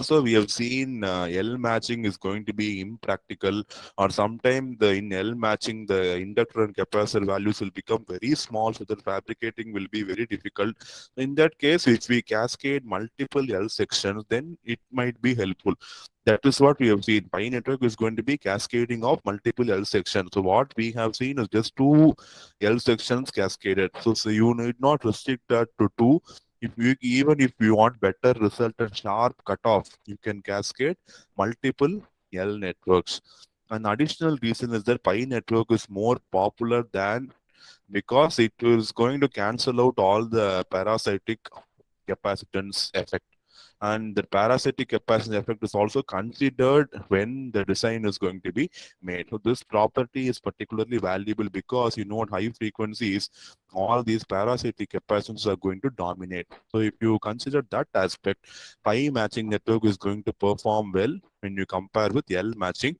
also we have seen L matching is going to be impractical, or sometime the in L matching the inductor and capacitor values will become very small, so that fabricating will be very difficult. In that case, if we cascade multiple L sections, then it might be helpful. That is what we have seen. Pi network is going to be cascading of multiple L sections. So what we have seen is just two L sections cascaded. So you need not restrict that to two. If you, even if you want better result and sharp cutoff, you can cascade multiple L networks. An additional reason is that Pi network is more popular than, because it is going to cancel out all the parasitic capacitance effect, and the parasitic capacitance effect is also considered when the design is going to be made. So this property is particularly valuable because you know at high frequencies all these parasitic capacitances are going to dominate. So if you consider that aspect, pi matching network is going to perform well when you compare with L matching